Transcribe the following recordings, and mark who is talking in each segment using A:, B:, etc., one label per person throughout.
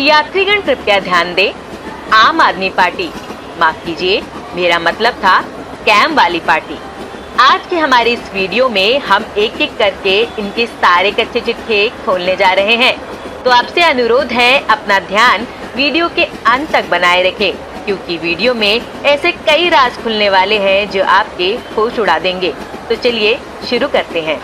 A: यात्रीगण कृपया ध्यान दें, आम आदमी पार्टी, माफ कीजिए मेरा मतलब था स्कैम वाली पार्टी। आज के हमारे इस वीडियो में हम एक एक करके इनके सारे कच्चे चिट्ठे खोलने जा रहे हैं। तो आपसे अनुरोध है अपना ध्यान वीडियो के अंत तक बनाए रखें, क्योंकि वीडियो में ऐसे कई राज खुलने वाले हैं जो आपके होश उड़ा देंगे। तो चलिए शुरू करते हैं।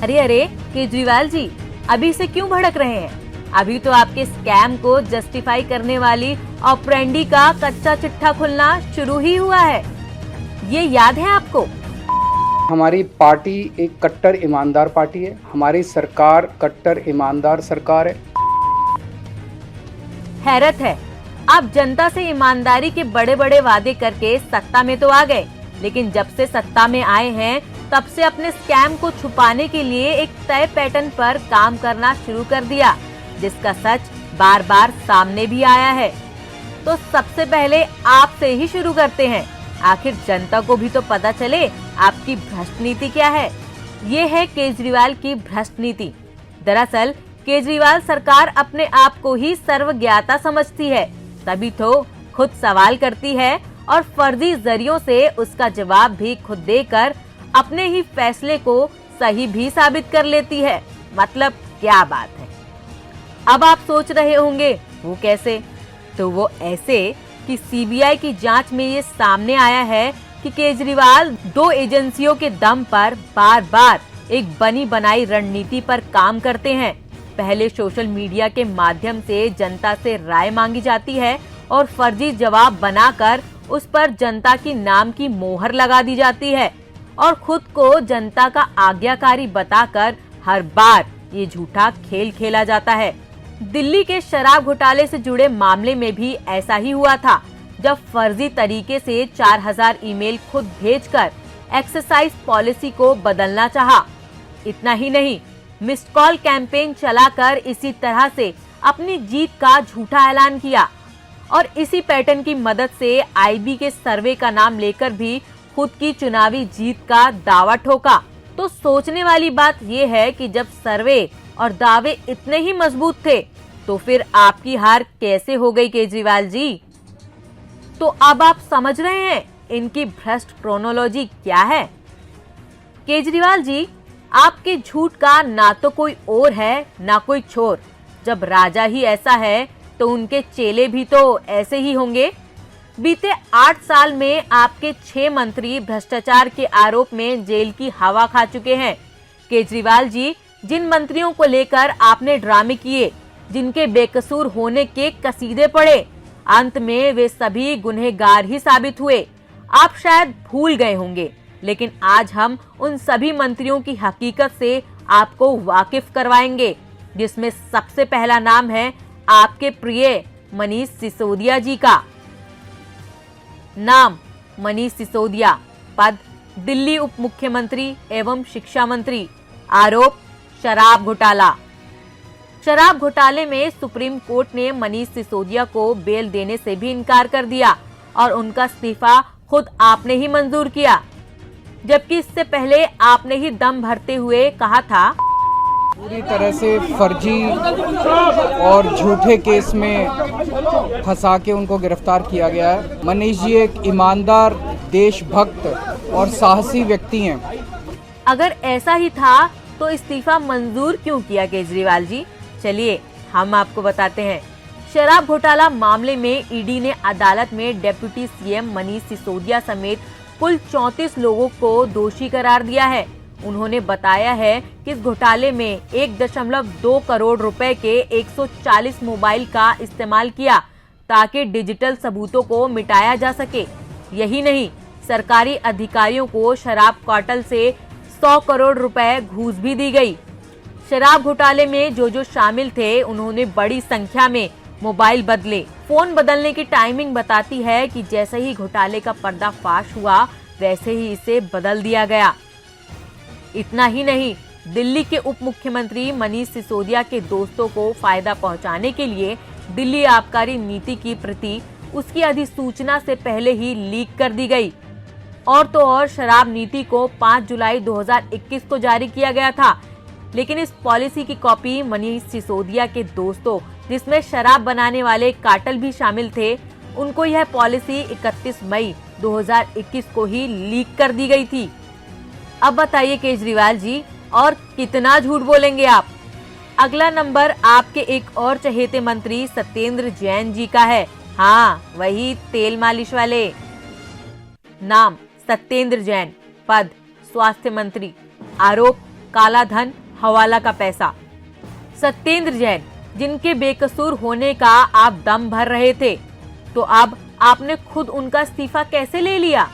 B: अरे केजरीवाल जी, अभी से क्यों भड़क रहे हैं? अभी तो आपके स्कैम को जस्टिफाई करने वाली ऑपरेंडी का कच्चा चिट्ठा खुलना शुरू ही हुआ है। ये याद है आपको?
C: हमारी पार्टी एक कट्टर ईमानदार पार्टी है। हमारी सरकार कट्टर ईमानदार सरकार है।
B: हैरत है, आप जनता से ईमानदारी के बड़े बड़े वादे करके सत्ता में तो आ गए, लेकिन जब से सत्ता में आए हैं तब से अपने स्कैम को छुपाने के लिए एक तय पैटर्न पर काम करना शुरू कर दिया, जिसका सच बार बार सामने भी आया है। तो सबसे पहले आपसे ही शुरू करते हैं। आखिर जनता को भी तो पता चले आपकी भ्रष्ट नीति क्या है। ये है केजरीवाल की भ्रष्ट नीति। दरअसल केजरीवाल सरकार अपने आप को ही सर्वज्ञाता समझती है, तभी तो खुद सवाल करती है और फर्जी जरियों से उसका जवाब भी खुद देकर अपने ही फैसले को सही भी साबित कर लेती है। मतलब क्या बात है। अब आप सोच रहे होंगे वो कैसे? तो वो ऐसे कि सीबीआई की जांच में ये सामने आया है कि केजरीवाल दो एजेंसियों के दम पर बार बार एक बनी बनाई रणनीति पर काम करते हैं। पहले सोशल मीडिया के माध्यम से जनता से राय मांगी जाती है और फर्जी जवाब बनाकर उस पर जनता की नाम की मोहर लगा दी जाती है और खुद को जनता का आज्ञाकारी बताकर हर बार ये झूठा खेल खेला जाता है। दिल्ली के शराब घोटाले से जुड़े मामले में भी ऐसा ही हुआ था, जब फर्जी तरीके से 4000 ईमेल खुद भेजकर एक्सरसाइज पॉलिसी को बदलना चाहा। इतना ही नहीं, मिस्ड कॉल कैंपेन चलाकर इसी तरह से अपनी जीत का झूठा ऐलान किया और इसी पैटर्न की मदद से आईबी के सर्वे का नाम लेकर भी खुद की चुनावी जीत का दावा ठोका। तो सोचने वाली बात यह है कि जब सर्वे और दावे इतने ही मजबूत थे तो फिर आपकी हार कैसे हो गई केजरीवाल जी? तो अब आप समझ रहे हैं इनकी भ्रष्ट क्रोनोलॉजी क्या है। केजरीवाल जी, आपके झूठ का ना तो कोई और है ना कोई छोर। जब राजा ही ऐसा है तो उनके चेले भी तो ऐसे ही होंगे। बीते 8 साल में आपके 6 मंत्री भ्रष्टाचार के आरोप में जेल की हवा खा चुके हैं। केजरीवाल जी, जिन मंत्रियों को लेकर आपने ड्रामे किए, जिनके बेकसूर होने के कसीदे पड़े, अंत में वे सभी गुनहगार ही साबित हुए। आप शायद भूल गए होंगे, लेकिन आज हम उन सभी मंत्रियों की हकीकत से आपको वाकिफ करवाएंगे, जिसमें सबसे पहला नाम है आपके प्रिय मनीष सिसोदिया जी का। नाम मनीष सिसोदिया, पद दिल्ली उप मुख्यमंत्री एवं शिक्षा मंत्री, आरोप शराब घोटाला। शराब घोटाले में सुप्रीम कोर्ट ने मनीष सिसोदिया को बेल देने से भी इनकार कर दिया और उनका इस्तीफा खुद आपने ही मंजूर किया, जबकि इससे पहले आपने ही दम भरते हुए कहा था
C: पूरी तरह से फर्जी और झूठे केस में फंसा के उनको गिरफ्तार किया गया है। मनीष जी एक ईमानदार, देशभक्त और साहसी व्यक्ति हैं।
B: अगर ऐसा ही था तो इस्तीफा मंजूर क्यों किया केजरीवाल जी? चलिए हम आपको बताते हैं। शराब घोटाला मामले में ईडी ने अदालत में डिप्टी सीएम मनीष सिसोदिया समेत कुल 34 लोगों को दोषी करार दिया है। उन्होंने बताया है कि इस घोटाले में 1.2 करोड़ रुपए के 140 मोबाइल का इस्तेमाल किया ताकि डिजिटल सबूतों को मिटाया जा सके। यही नहीं, सरकारी अधिकारियों को शराब कार्टेल से 100 करोड़ रुपए घूस भी दी गई। शराब घोटाले में जो शामिल थे उन्होंने बड़ी संख्या में मोबाइल बदले। फोन बदलने की टाइमिंग बताती है कि जैसे ही घोटाले का पर्दाफाश हुआ वैसे ही इसे बदल दिया गया। इतना ही नहीं, दिल्ली के उप मुख्यमंत्री मनीष सिसोदिया के दोस्तों को फायदा पहुंचाने के लिए दिल्ली आबकारी नीति की प्रति उसकी अधिसूचना से पहले ही लीक कर दी गई। और तो और शराब नीति को 5 जुलाई 2021 को जारी किया गया था। लेकिन इस पॉलिसी की कॉपी मनीष सिसोदिया के दोस्तों, जिसमें शराब बनाने वाले कार्टेल भी शामिल थे, उनको यह पॉलिसी 31 मई 2021 को ही लीक कर दी गई थी। अब बताइए केजरीवाल जी, और कितना झूठ बोलेंगे आप। अगला नंबर आपके एक और चहेते मंत्री सत्येंद्र जैन जी का है। हाँ, वही तेल मालिश वाले। नाम सत्येंद्र जैन, पद स्वास्थ्य मंत्री, आरोप काला धन, हवाला का पैसा। सत्येंद्र जैन, जिनके बेकसूर होने का आप दम भर रहे थे, तो अब आपने खुद उनका इस्तीफा कैसे ले लिया,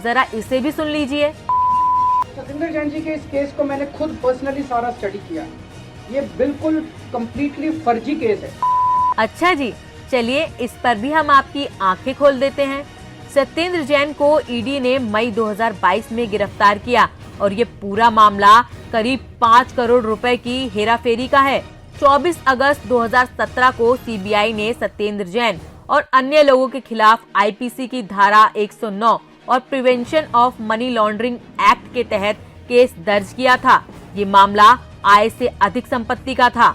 B: जरा इसे भी सुन लीजिए।
C: सत्येंद्र जैन जी के इस केस को मैंने खुद पर्सनली सारा स्टडी किया। ये बिल्कुल कंप्लीटली फर्जी केस है।
B: अच्छा जी, चलिए इस पर भी हम आपकी आंखें खोल देते हैं। सत्येंद्र जैन को ईडी ने मई 2022 में गिरफ्तार किया और ये पूरा मामला करीब 5 करोड़ रुपए की हेराफेरी का है। 24 अगस्त 2017 को सीबीआई ने सत्येंद्र जैन और अन्य लोगों के खिलाफ आईपीसी की धारा 109 और prevention of money laundering act के तहत केस दर्ज किया था। ये मामला आय से अधिक संपत्ति का था।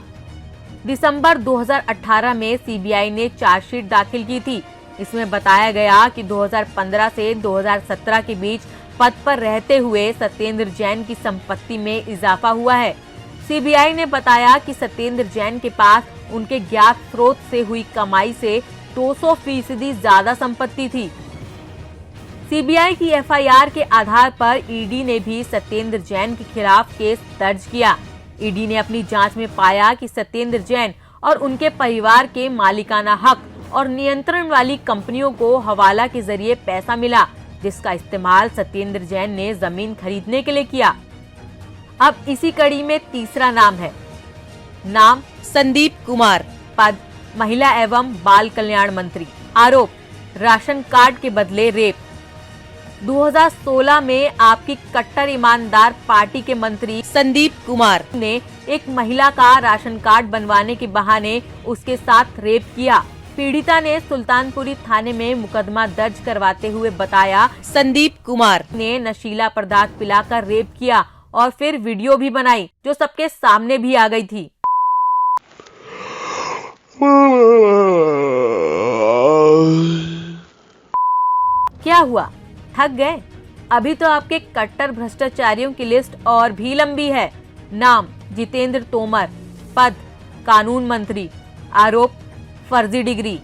B: दिसंबर 2018 में सीबीआई ने चार्जशीट दाखिल की थी। इसमें बताया गया कि 2015 से 2017 के बीच पद पर रहते हुए सत्येंद्र जैन की संपत्ति में इजाफा हुआ है। सीबीआई ने बताया कि सत्येंद्र जैन के पास उनके ज्ञात स्रोत से हुई कमाई से 200% ज्यादा संपत्ति थी। सीबीआई की एफआईआर के आधार पर ईडी ने भी सत्येंद्र जैन के खिलाफ केस दर्ज किया। ईडी ने अपनी जांच में पाया कि सत्येंद्र जैन और उनके परिवार के मालिकाना हक और नियंत्रण वाली कंपनियों को हवाला के जरिए पैसा मिला, जिसका इस्तेमाल सत्येंद्र जैन ने जमीन खरीदने के लिए किया। अब इसी कड़ी में तीसरा नाम है। नाम संदीप कुमार, पद महिला एवं बाल कल्याण मंत्री, आरोप राशन कार्ड के बदले रेप। 2016 में आपकी कट्टर ईमानदार पार्टी के मंत्री संदीप कुमार ने एक महिला का राशन कार्ड बनवाने के बहाने उसके साथ रेप किया। पीड़िता ने सुल्तानपुरी थाने में मुकदमा दर्ज करवाते हुए बताया, संदीप कुमार ने नशीला पदार्थ पिलाकर रेप किया और फिर वीडियो भी बनाई, जो सबके सामने भी आ गई थी। क्या हुआ, थक गए? अभी तो आपके कट्टर भ्रष्टाचारियों की लिस्ट और भी लंबी है। नाम जितेंद्र तोमर, पद कानून मंत्री, आरोप फर्जी डिग्री।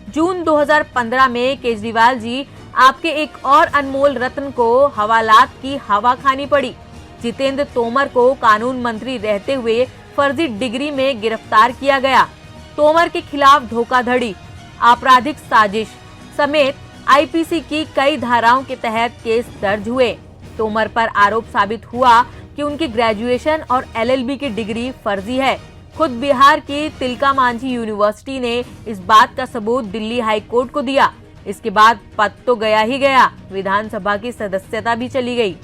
B: जून 2015 में केजरीवाल जी, आपके एक और अनमोल रत्न को हवालात की हवा खानी पड़ी। जितेंद्र तोमर को कानून मंत्री रहते हुए फर्जी डिग्री में गिरफ्तार किया गया। तोमर के खिलाफ धोखाधड़ी, आपराधिक साजिश समेत आईपीसी की कई धाराओं के तहत केस दर्ज हुए। तोमर पर आरोप साबित हुआ कि उनकी ग्रेजुएशन और एलएलबी की डिग्री फर्जी है। खुद बिहार की तिलका मांझी यूनिवर्सिटी ने इस बात का सबूत दिल्ली हाई कोर्ट को दिया। इसके बाद पद तो गया ही गया, विधानसभा की सदस्यता भी चली गई।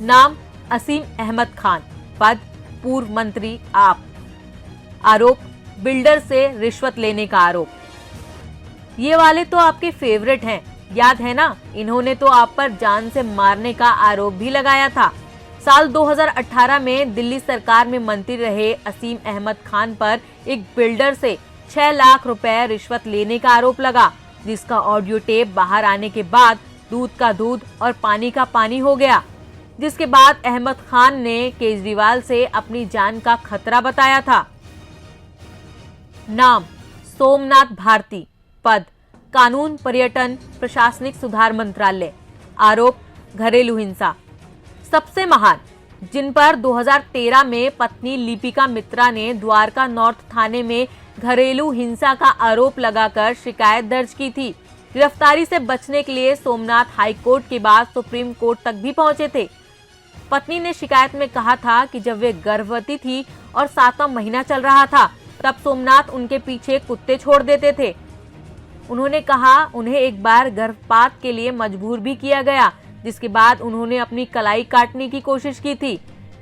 B: नाम असीम अहमद खान, पद पूर्व मंत्री आप, आरोप बिल्डर से रिश्वत लेने का आरोप। ये वाले तो आपके फेवरेट हैं, याद है ना? इन्होंने तो आप पर जान से मारने का आरोप भी लगाया था। साल 2018 में दिल्ली सरकार में मंत्री रहे असीम अहमद खान पर एक बिल्डर से 6 लाख रुपए रिश्वत लेने का आरोप लगा, जिसका ऑडियो टेप बाहर आने के बाद दूध का दूध और पानी का पानी हो गया। जिसके बाद अहमद खान ने केजरीवाल से अपनी जान का खतरा बताया था। नाम सोमनाथ भारती, पद कानून पर्यटन प्रशासनिक सुधार मंत्रालय, आरोप घरेलू हिंसा। सबसे महान, जिन पर 2013 में पत्नी लिपिका मित्रा ने द्वारका नॉर्थ थाने में घरेलू हिंसा का आरोप लगाकर शिकायत दर्ज की थी। गिरफ्तारी से बचने के लिए सोमनाथ हाई कोर्ट के बाद सुप्रीम कोर्ट तक भी पहुंचे थे। पत्नी ने शिकायत में कहा था कि जब वे गर्भवती थी और 7वां महीना चल रहा था, तब सोमनाथ उनके पीछे कुत्ते छोड़ देते थे। उन्होंने कहा उन्हें एक बार गर्भपात के लिए मजबूर भी किया गया, जिसके बाद उन्होंने अपनी कलाई काटने की कोशिश की थी।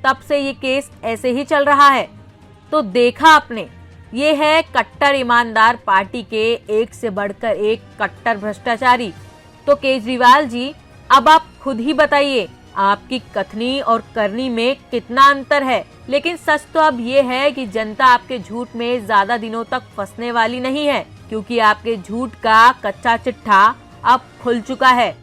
B: तब से ये केस ऐसे ही चल रहा है। तो देखा आपने, ये है कट्टर ईमानदार पार्टी के एक से बढ़कर एक कट्टर भ्रष्टाचारी। तो केजरीवाल जी, अब आप खुद ही बताइए, आपकी कथनी और करनी में कितना अंतर है। लेकिन सच तो अब ये है कि जनता आपके झूठ में ज्यादा दिनों तक फंसने वाली नहीं है, क्योंकि आपके झूठ का कच्चा चिट्ठा अब खुल चुका है।